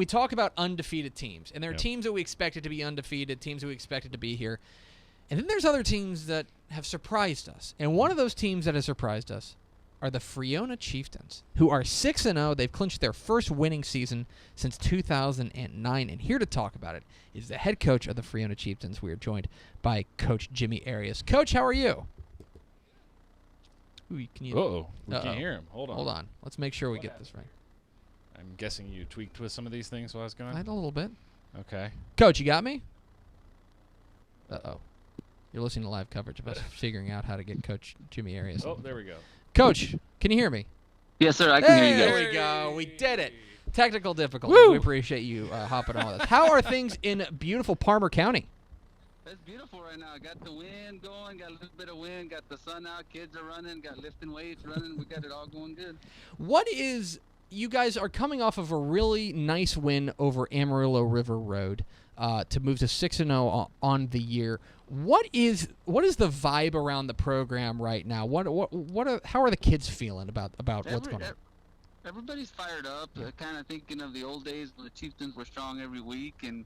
we talk about undefeated teams, and there are Yep. teams that we expected to be undefeated, teams that we expected to be here, and then there's other teams that have surprised us. And one of those teams that has surprised us are the Friona Chieftains, who are 6-0. They've clinched their first winning season since 2009. And here to talk about it is the head coach of the Friona Chieftains. We are joined by Coach Jimmy Arias. Coach, how are you? Ooh, can you? Uh-oh. We can't hear him. Hold on. Hold on. Let's make sure we get this right. I'm guessing you tweaked with some of these things while I was going? I had a little bit. Okay. Coach, you got me? Uh-oh. You're listening to live coverage of us figuring out how to get Coach Jimmy Arias. Oh, there we go. Coach, can you hear me? Yes, sir. I can hear you guys. There we go. We did it. Technical difficulties. Woo! We appreciate you hopping on with us. How are things in beautiful Palmer County? It's beautiful right now. Got the wind going, got a little bit of wind, got the sun out, kids are running, got lifting weights running. We got it all going good. You guys are coming off of a really nice win over Amarillo River Road to move to 6-0 on the year. What is the vibe around the program right now? How are the kids feeling about what's going on? Everybody's fired up, kind of thinking of the old days when the Chieftains were strong every week, and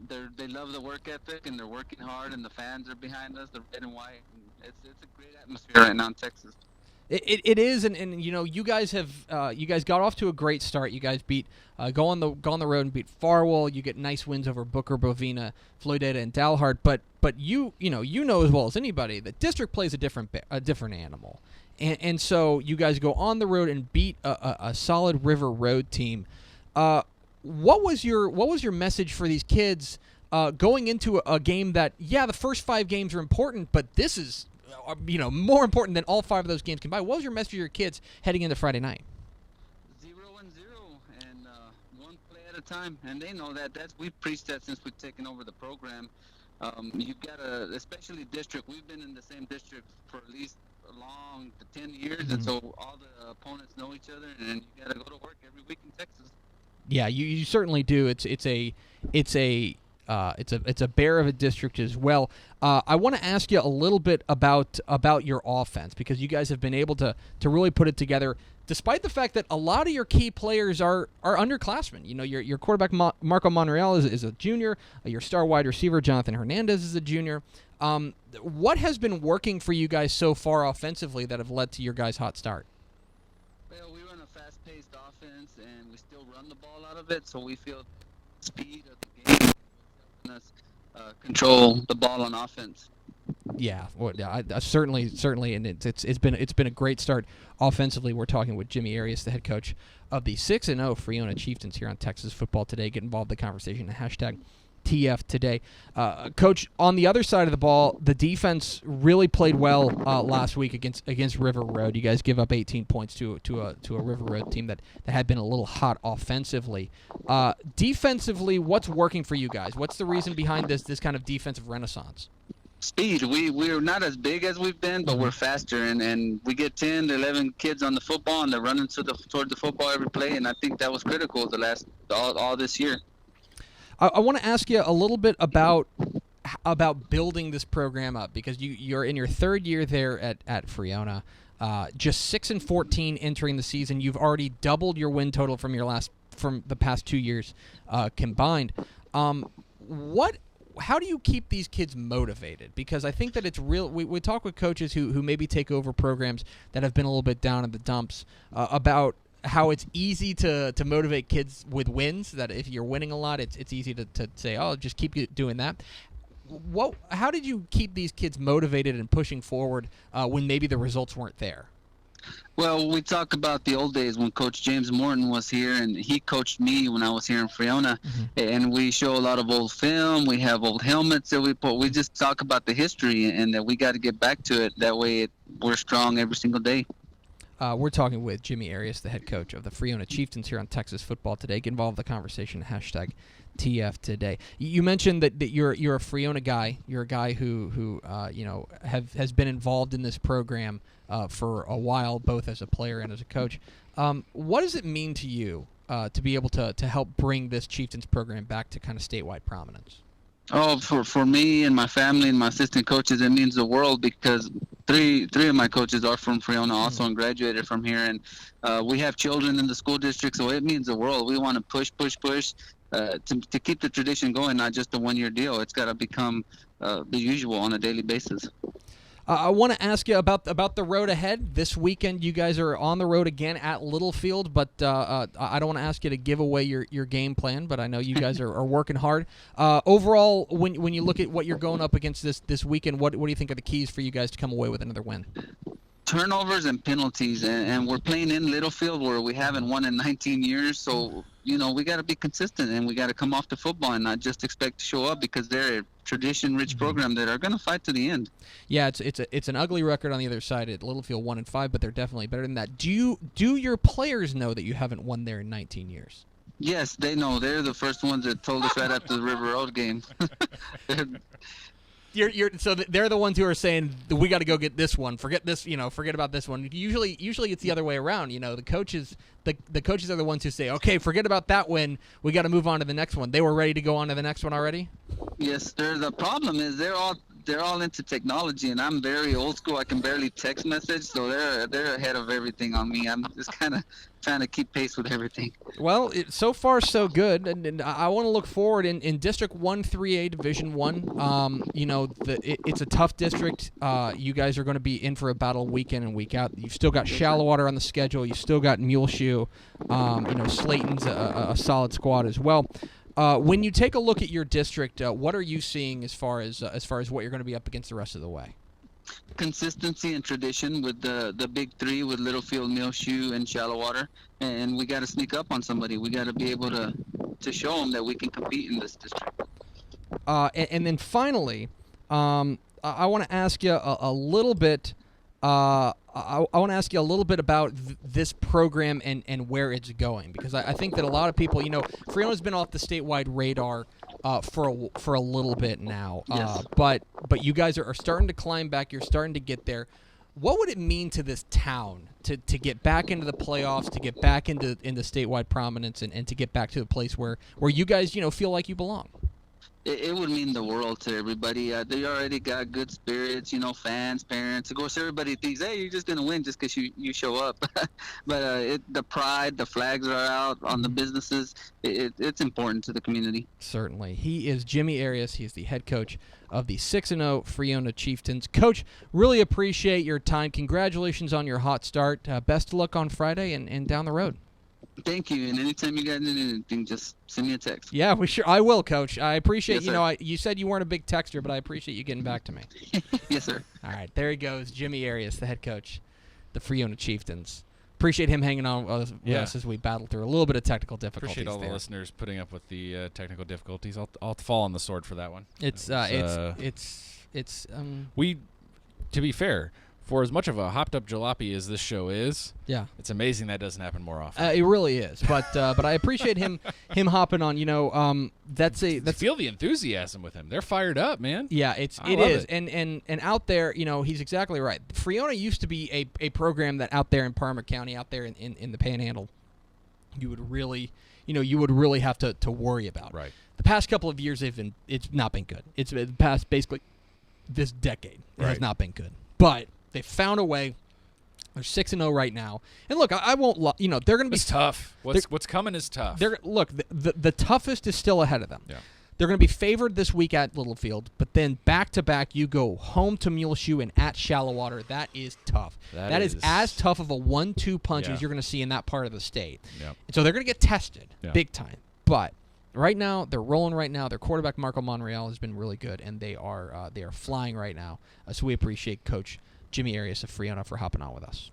they love the work ethic, and they're working hard, and the fans are behind us, the red and white. And it's a great atmosphere right now in Texas. It is, and you know, you guys got off to a great start. You guys go on the road and beat Farwell. You get nice wins over Booker, Bovina, Floydada, and Dalhart. But you know as well as anybody that district plays a different animal, and so you guys go on the road and beat a solid River Road team. What was your message for these kids going into a game that the first 5 games are important, but this is more important than all 5 of those games combined? What was your message to your kids heading into Friday night? 0-0 and one play at a time, and they know that. We've preached that since we've taken over the program. You've got especially district. We've been in the same district for at least a long 10 years, and so all the opponents know each other, and you got to go to work every week in Texas. Yeah, you certainly do. It's a bear of a district as well. I want to ask you a little bit about your offense, because you guys have been able to really put it together, despite the fact that a lot of your key players are underclassmen. You know, your quarterback Marco Monreal is a junior. Your star wide receiver Jonathan Hernandez is a junior. What has been working for you guys so far offensively that have led to your guys' hot start? Well, we run a fast-paced offense, and we still run the ball out of it, so we feel the speed of the game us control the ball on offense. Yeah, well, I certainly, and it's been a great start offensively. We're talking with Jimmy Arias, the head coach of the 6-0 Friona Chieftains here on Texas Football Today. Get involved in the conversation. #TF Today. Coach, on the other side of the ball, the defense really played well last week against River Road. You guys give up 18 points to a River Road team that had been a little hot offensively. Defensively, what's working for you guys? What's the reason behind this kind of defensive renaissance? Speed. We're not as big as we've been, but we're faster, and we get 10 to 11 kids on the football, and they're running toward the football every play, and I think that was critical all this year. I want to ask you a little bit about building this program up, because you're in your 3rd year there at Friona, just 6-14 entering the season. You've already doubled your win total from the past 2 years combined. How do you keep these kids motivated? Because I think that it's real. We talk with coaches who maybe take over programs that have been a little bit down in the dumps about how it's easy to motivate kids with wins, that if you're winning a lot, it's easy to say, oh, just keep doing that. How did you keep these kids motivated and pushing forward when maybe the results weren't there? Well, we talk about the old days when Coach James Morton was here, and he coached me when I was here in Friona, and we show a lot of old film. We have old helmets that we put. We just talk about the history, and that we got to get back to it. That way we're strong every single day. We're talking with Jimmy Arias, the head coach of the Friona Chieftains here on Texas Football Today. Get involved in the conversation, #TF Today. You mentioned that you're a Friona guy. You're a guy who has been involved in this program for a while, both as a player and as a coach. What does it mean to you to be able to help bring this Chieftains program back to kind of statewide prominence? Oh, for me and my family and my assistant coaches, it means the world, because three of my coaches are from Friona also and graduated from here, and we have children in the school district, so it means the world. We want to push to keep the tradition going, not just a one-year deal. It's got to become the usual on a daily basis. I want to ask you about the road ahead. This weekend, you guys are on the road again at Littlefield, but I don't want to ask you to give away your game plan, but I know you guys are working hard. Overall, when you look at what you're going up against this weekend, what do you think are the keys for you guys to come away with another win? Turnovers and penalties, and we're playing in Littlefield where we haven't won in 19 years, so we got to be consistent, and we got to come off the football and not just expect to show up, because they're a tradition-rich program that are going to fight to the end. Yeah, it's an ugly record on the other side at Littlefield, 1-5, but they're definitely better than that. Do your players know that you haven't won there in 19 years? Yes, they know. They're the first ones that told us right after the River Road game. So they're the ones who are saying we got to go get this one. Forget this, forget about this one. Usually it's the other way around. The coaches are the ones who say, okay, forget about that win. We got to move on to the next one. They were ready to go on to the next one already. Yes, sir. The problem is they're all into technology, and I'm very old school. I can barely text message, so they're ahead of everything on me. I'm just kind of trying to keep pace with everything. Well, so far so good, and I want to look forward in District 1-3A Division 1. It's a tough district. You guys are going to be in for a battle week in and week out. You've still got Shallowater on the schedule. You've still got Muleshoe. Slayton's a solid squad as well. When you take a look at your district, what are you seeing as far as what you're going to be up against the rest of the way? Consistency and tradition with the big three with Littlefield, Muleshoe, and Shallowater, and we got to sneak up on somebody. We got to be able to show them that we can compete in this district. And then finally, I want to ask you a little bit. I want to ask you a little bit about this program and where it's going, because I think that a lot of people, Friona's been off the statewide radar for a little bit now. Yes. But you guys are starting to climb back. You're starting to get there. What would it mean to this town to get back into the playoffs, to get back into statewide prominence, and to get back to a place where you guys feel like you belong? It would mean the world to everybody. They already got good spirits, fans, parents. Of course, everybody thinks, hey, you're just going to win just because you show up. But the pride, the flags are out on the businesses. It's important to the community. Certainly. He is Jimmy Arias. He's the head coach of the 6-0 Friona Chieftains. Coach, really appreciate your time. Congratulations on your hot start. Best of luck on Friday and down the road. Thank you, and anytime you guys need anything, just send me a text. Yeah, I will, Coach. I appreciate, Yes, you said you weren't a big texter, but I appreciate you getting back to me. Yes, sir. All right, there he goes, Jimmy Arias, the head coach, the Friona Chieftains. Appreciate him hanging on with us as we battled through a little bit of technical difficulties. Appreciate all the listeners putting up with the technical difficulties. I'll fall on the sword for that one. To be fair, for as much of a hopped up jalopy as this show is, it's amazing that doesn't happen more often. It really is, but I appreciate him hopping on. Feel the enthusiasm with him. They're fired up, man. Yeah, it is, and out there, he's exactly right. Friona used to be a program that out there in Parma County, out there in the Panhandle, you would really have to worry about. Right. The past couple of years, it's not been good. It's been past basically this decade. It has not been good, but they found a way. They're 6-0 right now, and look, I won't. They're going to be tough. What's coming is tough. The toughest is still ahead of them. Yeah. They're going to be favored this week at Littlefield, but then back to back, you go home to Muleshoe and at Shallowater. That is tough. That is as tough of a 1-2 punch as you're going to see in that part of the state. Yep. And so they're going to get tested big time. But right now, they're rolling right now. Their quarterback Marco Monreal has been really good, and they are flying right now. So we appreciate Coach Jimmy Arias of Friona for hopping on with us.